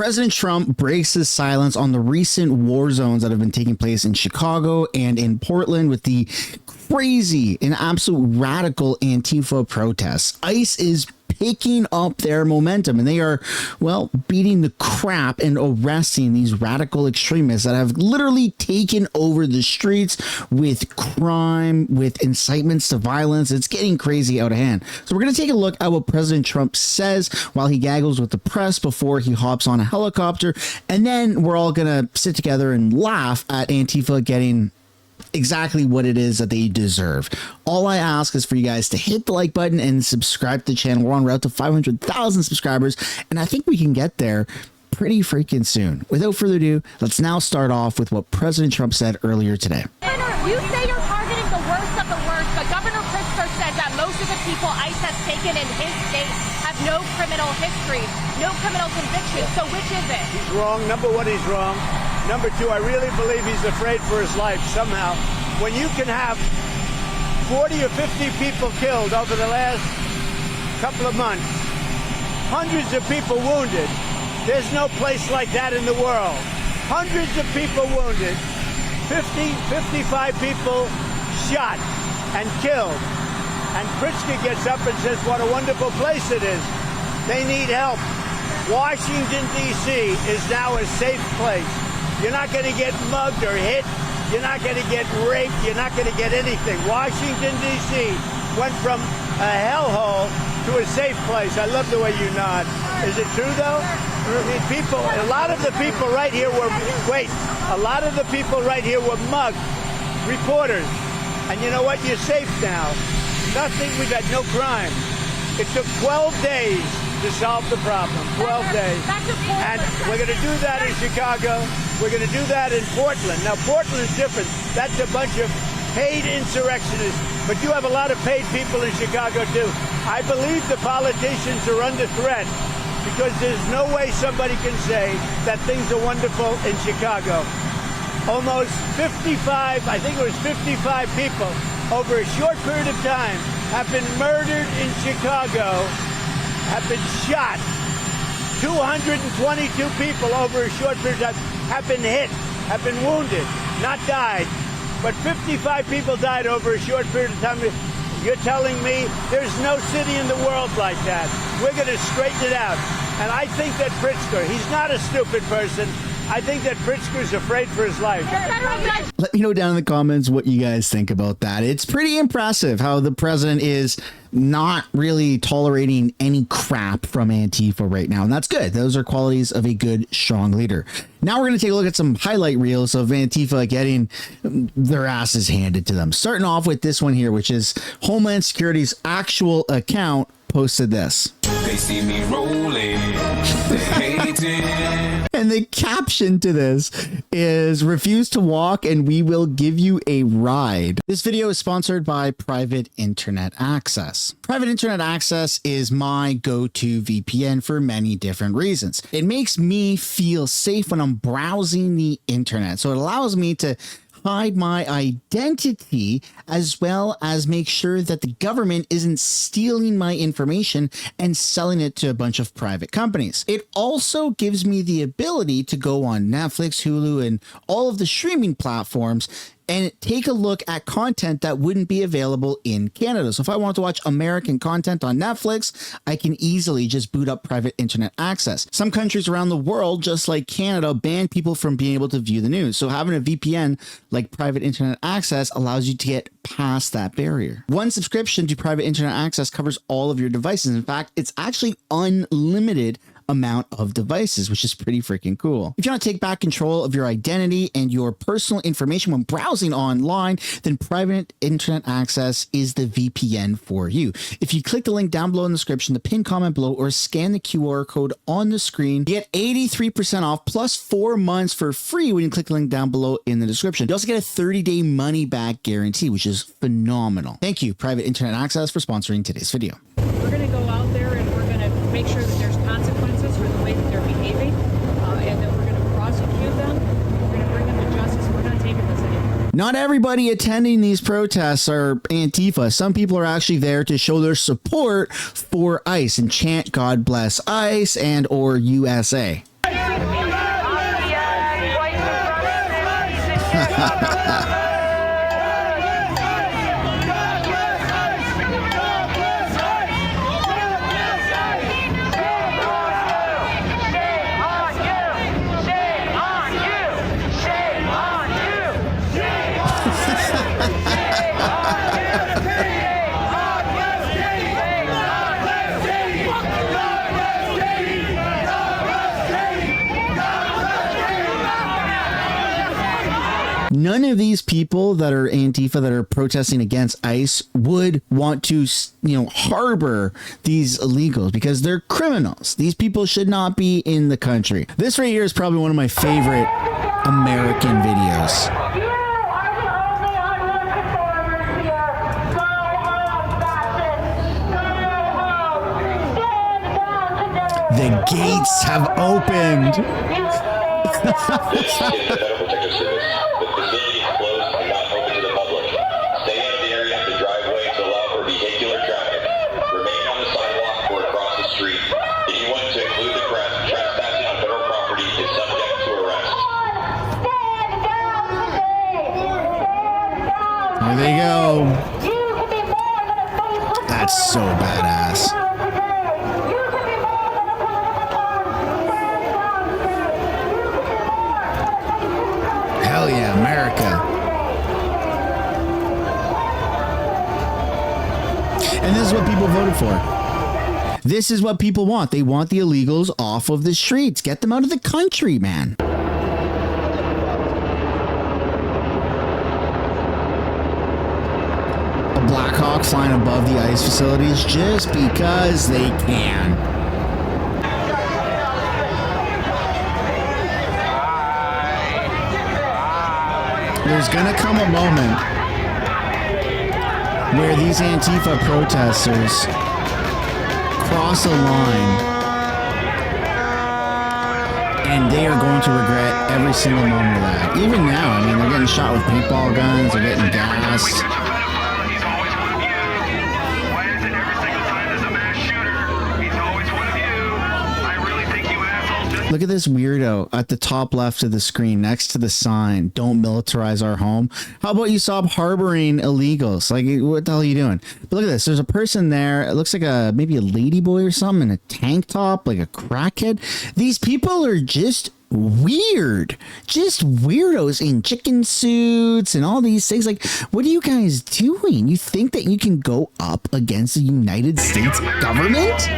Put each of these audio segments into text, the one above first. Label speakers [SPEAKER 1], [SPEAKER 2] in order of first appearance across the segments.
[SPEAKER 1] President Trump breaks his silence on the recent war zones that have been taking place in Chicago and in Portland with the crazy and absolute radical Antifa protests. ICE is picking up their momentum, and they are, well, beating the crap and arresting these radical extremists that have literally taken over the streets with crime, with incitements to violence. It's getting crazy out of hand. So we're going to take a look at what President Trump says while he gaggles with the press before he hops on a helicopter, and then we're all going to sit together and laugh at Antifa getting exactly what it is that they deserve. All I ask is for you guys to hit the like button and subscribe to the channel. We're on route to 500,000 subscribers, and I think we can get there pretty freaking soon. Without further ado, let's now start off with what President Trump said earlier today.
[SPEAKER 2] You say you're targeting the worst of the worst, but Governor Pritzker said that most of the people ICE has taken in his state have no criminal history, no criminal convictions. So which is it?
[SPEAKER 3] He's wrong. Number one, he's wrong. Number two, I really believe he's afraid for his life somehow. When you can have 40 or 50 people killed over the last couple of months, hundreds of people wounded, there's no place like that in the world. Hundreds of people wounded, 50, 55 people shot and killed. And Pritzker gets up and says, what a wonderful place it is. They need help. Washington, D.C. is now a safe place. You're not going to get mugged or hit. You're not going to get raped. You're not going to get anything. Washington, D.C. went from a hellhole to a safe place. I love the way you nod. Is it true, though? I mean, people, a lot of the people right here were, a lot of the people right here were mugged, reporters. And you know what? You're safe now. Nothing, we've had no crime. It took 12 days to solve the problem. 12 days. And we're going to do that in Chicago. We're going to do that in Portland. Now, Portland is different. That's a bunch of paid insurrectionists. But you have a lot of paid people in Chicago, too. I believe the politicians are under threat because there's no way somebody can say that things are wonderful in Chicago. Almost 55, I think it was 55 people over a short period of time have been murdered in Chicago, have been shot. 222 people over a short period of time have been hit, have been wounded, not died. But 55 people died over a short period of time. You're telling me there's no city in the world like that. We're going to straighten it out. And I think that Pritzker, he's not a stupid person. I think that Pritzker's afraid for his life.
[SPEAKER 1] Let me know down in the comments what you guys think about that. It's pretty impressive how the president is not really tolerating any crap from Antifa right now. And that's good. Those are qualities of a good, strong leader. Now we're going to take a look at some highlight reels of Antifa getting their asses handed to them. Starting off with this one here, which is Homeland Security's actual account posted this.
[SPEAKER 4] They see me rolling, they hate it.
[SPEAKER 1] And the caption to this is refuse to walk and we will give you a ride. This video is sponsored by Private Internet Access. Private Internet Access is my go-to VPN for many different reasons. It makes me feel safe when I'm browsing the internet. So it allows me to hide my identity as well as make sure that the government isn't stealing my information and selling it to a bunch of private companies. It also gives me the ability to go on Netflix, Hulu, and all of the streaming platforms and take a look at content that wouldn't be available in Canada. So if I want to watch American content on Netflix, I can easily just boot up Private Internet Access. Some countries around the world, just like Canada, ban people from being able to view the news. So having a VPN like Private Internet Access allows you to get past that barrier. One subscription to Private Internet Access covers all of your devices. In fact, it's actually unlimited amount of devices, which is pretty freaking cool. If you want to take back control of your identity and your personal information when browsing online, then Private Internet Access is the VPN for you. If you click the link down below in the description, the pinned comment below, or scan the QR code on the screen, you get 83% off plus 4 months for free when you click the link down below in the description. You also get a 30-day money-back guarantee, which is phenomenal. Thank you, Private Internet Access, for sponsoring today's video.
[SPEAKER 5] We're going to go out there and we're going to make sure that there's consequences for the way that they're behaving, and that we're going to prosecute them. We're going to bring them to justice. We're not taking this anymore.
[SPEAKER 1] Not everybody attending these protests are Antifa. Some people are actually there to show their support for ICE and chant "God bless ICE" and or USA. None of these people that are Antifa that are protesting against ICE would want to, harbor these illegals because they're criminals. These people should not be in the country. This right here is probably one of my favorite American videos. The gates have opened. There they go. That's so badass. Hell yeah, America. And this is what people voted for. This is what people want. They want the illegals off of the streets. Get them out of the country, man. Black Hawk flying above the ICE facilities just because they can. There's gonna come a moment where these Antifa protesters cross a line and they are going to regret every single moment of that. Even now, I mean, they're getting shot with paintball guns, they're getting gassed. Look at this weirdo at the top left of the screen next to the sign, "Don't militarize our home." How about you stop harboring illegals? Like, what the hell are you doing? But look at this. There's a person there. It looks like maybe a ladyboy or something in a tank top, like a crackhead. These people are just weird. Just weirdos in chicken suits and all these things. Like, what are you guys doing? You think that you can go up against the United States government?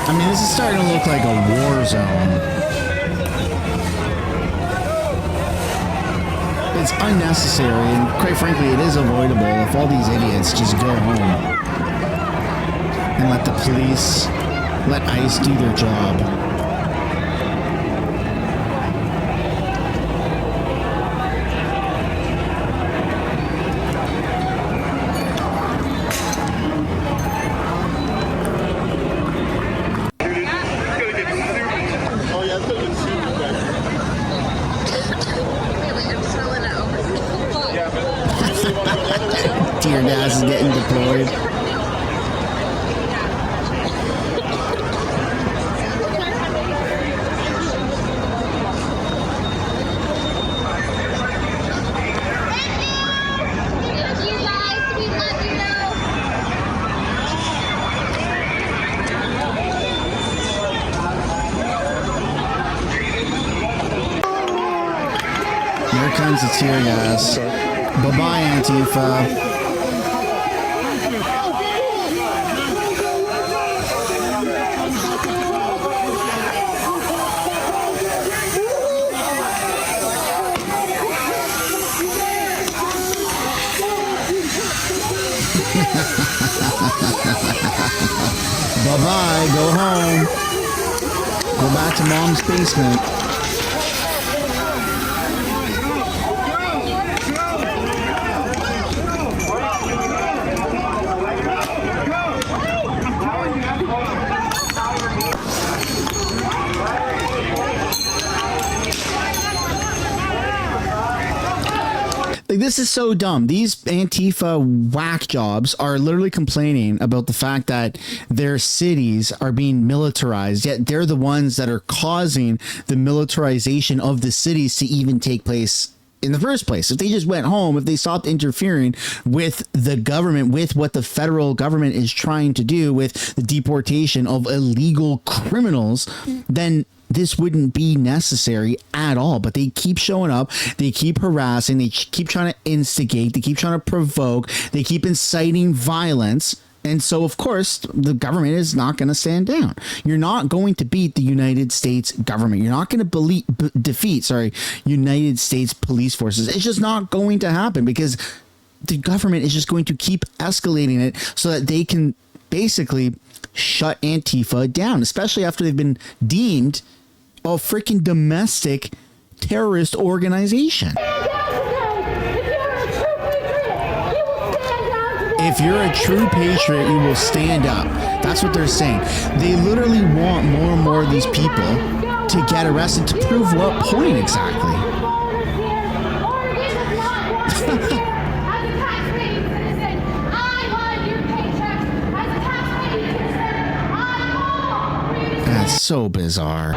[SPEAKER 1] I mean, this is starting to look like a war zone. It's unnecessary, and quite frankly, it is avoidable if all these idiots just go home and let the police, let ICE do their job. Tear gas is getting deployed. Here comes the tear gas. Bye-bye, Antifa. Bye-bye, go home. Go back to mom's basement. this is so dumb. These Antifa whack jobs are literally complaining about the fact that their cities are being militarized, yet they're the ones that are causing the militarization of the cities to even take place in the first place. If they just went home, if they stopped interfering with the government, with what the federal government is trying to do with the deportation of illegal criminals, then this wouldn't be necessary at all. But they keep showing up, they keep harassing, they keep trying to instigate, they keep trying to provoke, they keep inciting violence. And so, of course, the government is not going to stand down. You're not going to beat the United States government. You're not going to defeat United States police forces. It's just not going to happen because the government is just going to keep escalating it so that they can basically shut Antifa down, especially after they've been deemed a freaking domestic terrorist organization. If you're a true patriot, you will stand up. That's what they're saying. They literally want more and more of these people to get arrested to prove what point exactly. That's so bizarre.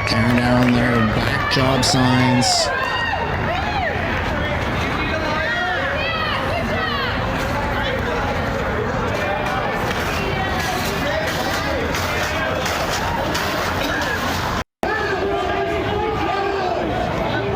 [SPEAKER 1] Tearing down their black job signs.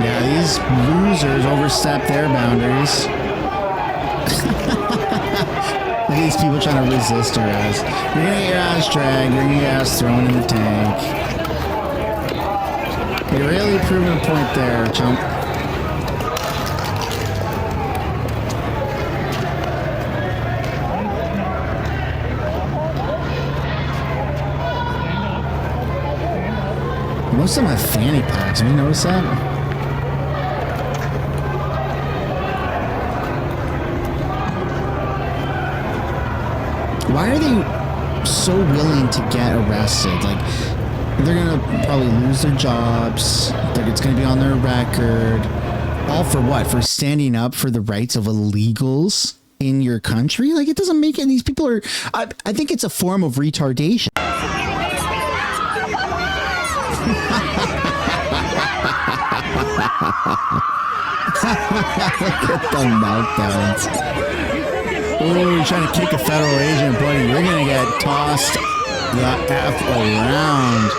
[SPEAKER 1] Yeah, these losers overstep their boundaries. Look at these people trying to resist arrest. You're gonna get your ass dragged, you're gonna get your ass thrown in the tank. You're really proving a point there, chump. Most of them have fanny packs. Have you noticed that? Why are they so willing to get arrested? Like, they're gonna probably lose their jobs. It's gonna be on their record. All for what? For standing up for the rights of illegals in your country? Like, it doesn't make it. These people are. I think it's a form of retardation. Look at the meltdowns. Oh, you're trying to kick a federal agent, buddy. You're gonna get tossed the F around.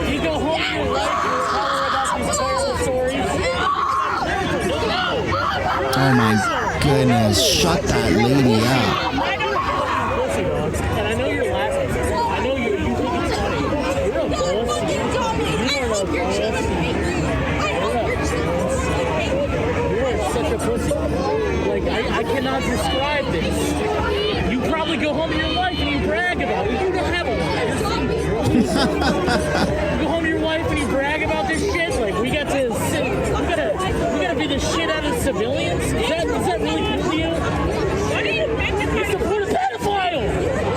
[SPEAKER 5] You go home to your wife and tell her about these terrible stories.
[SPEAKER 1] Oh my goodness, shut that lady up.
[SPEAKER 5] Listen, dogs, and I know you're laughing. I know you think it's funny. You're a bullshit. You are a bullshit. You are such a pussy. Like, I cannot describe this. You probably go home to your wife and you brag about it. You don't have a wife. You go home to your wife and you brag about this shit. Like, we got to sit, we gotta be the shit out of civilians. Is that really cool to you? What do you think? You support a pedophile.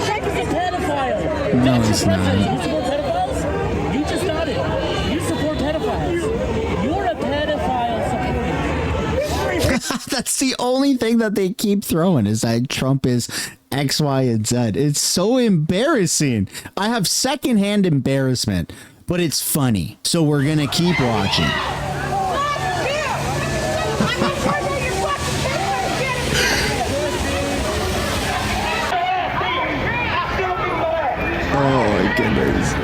[SPEAKER 5] Trump is a pedophile.
[SPEAKER 1] No,
[SPEAKER 5] That's
[SPEAKER 1] it's
[SPEAKER 5] your
[SPEAKER 1] not.
[SPEAKER 5] president. You support pedophiles? You just got it. You support pedophiles. You're a pedophile supporter.
[SPEAKER 1] That's the only thing that they keep throwing is that Trump is X, Y, and Z. It's so embarrassing. I have secondhand embarrassment, but it's funny. So we're going to keep watching. Oh my goodness.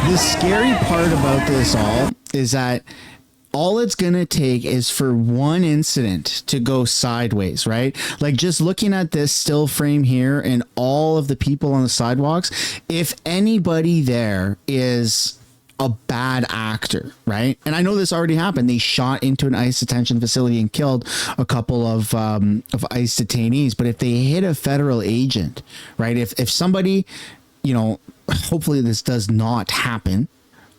[SPEAKER 1] The scary part about this all is that all it's going to take is for one incident to go sideways, right? Like, just looking at this still frame here and all of the people on the sidewalks, if anybody there is a bad actor, right? And I know this already happened. They shot into an ICE detention facility and killed a couple of ICE detainees. But if they hit a federal agent, right? If somebody you know, hopefully this does not happen,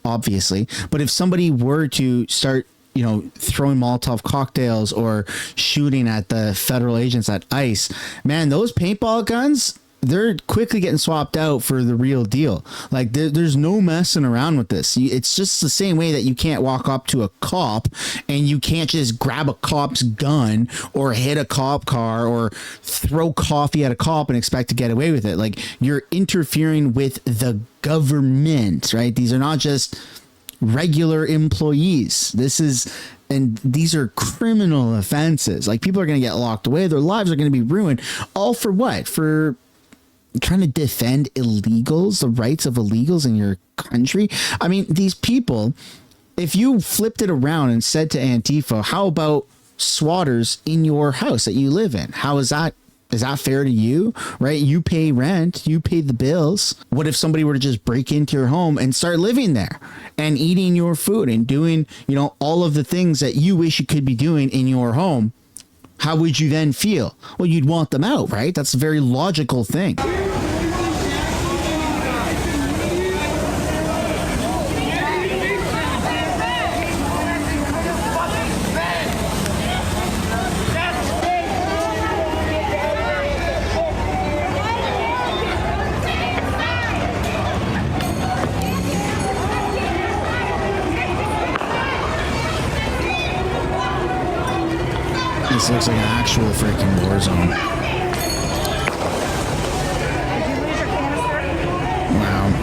[SPEAKER 1] obviously. But if somebody were to start, you know, throwing Molotov cocktails or shooting at the federal agents at ICE, man, those paintball guns, they're quickly getting swapped out for the real deal. Like there's no messing around with this. It's just the same way that you can't walk up to a cop and you can't just grab a cop's gun or hit a cop car or throw coffee at a cop and expect to get away with it. Like, you're interfering with the government, right? These are not just regular employees. These are criminal offenses. Like, people are going to get locked away. Their lives are going to be ruined. All for what? For trying to defend illegals, the rights of illegals in your country. I mean, these people, if you flipped it around and said to Antifa, how about swatters in your house that you live in? How is that? Is that fair to you, right? You pay rent, you pay the bills. What if somebody were to just break into your home and start living there and eating your food and doing, you know, all of the things that you wish you could be doing in your home? How would you then feel? Well, you'd want them out, right? That's a very logical thing. This looks like an actual freaking war zone. Wow.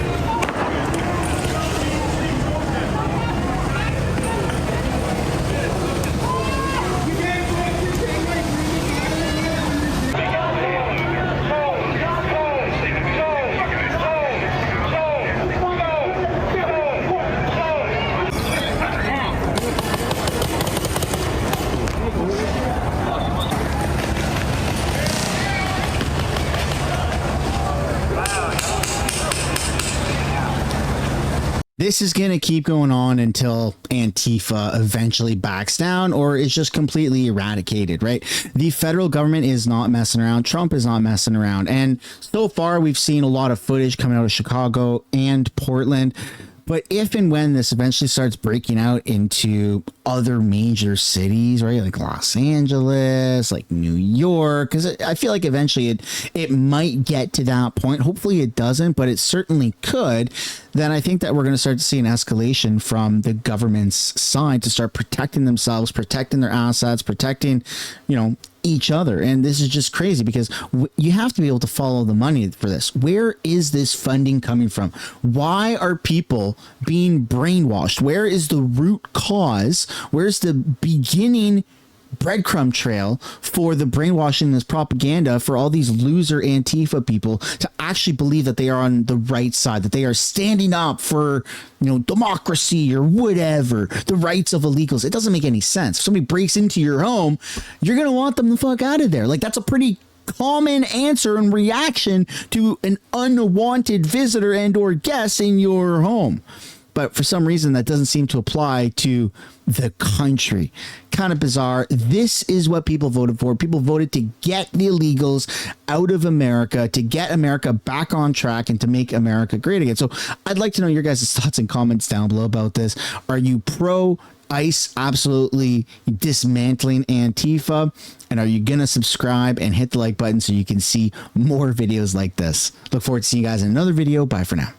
[SPEAKER 1] This is going to keep going on until Antifa eventually backs down or is just completely eradicated, right? The federal government is not messing around. Trump is not messing around. And so far, we've seen a lot of footage coming out of Chicago and Portland. But if and when this eventually starts breaking out into other major cities, right, like Los Angeles, like New York, because I feel like eventually it might get to that point. Hopefully it doesn't, but it certainly could. Then I think that we're going to start to see an escalation from the government's side to start protecting themselves, protecting their assets, protecting, you know, each other. And this is just crazy because you have to be able to follow the money for this. Where is this funding coming from? Why are people being brainwashed? Where is the root cause? Where's the beginning breadcrumb trail for the brainwashing, this propaganda for all these loser Antifa people to actually believe that they are on the right side, that they are standing up for, you know, democracy or whatever, the rights of illegals? It doesn't make any sense. If somebody breaks into your home, you're going to want them the fuck out of there. Like, that's a pretty common answer and reaction to an unwanted visitor and or guest in your home. But for some reason, that doesn't seem to apply to the country. Kind of bizarre. This is what people voted for. People voted to get the illegals out of America, to get America back on track and to make America great again. So I'd like to know your guys' thoughts and comments down below about this. Are you pro ICE absolutely dismantling Antifa? And are you going to subscribe and hit the like button so you can see more videos like this? Look forward to seeing you guys in another video. Bye for now.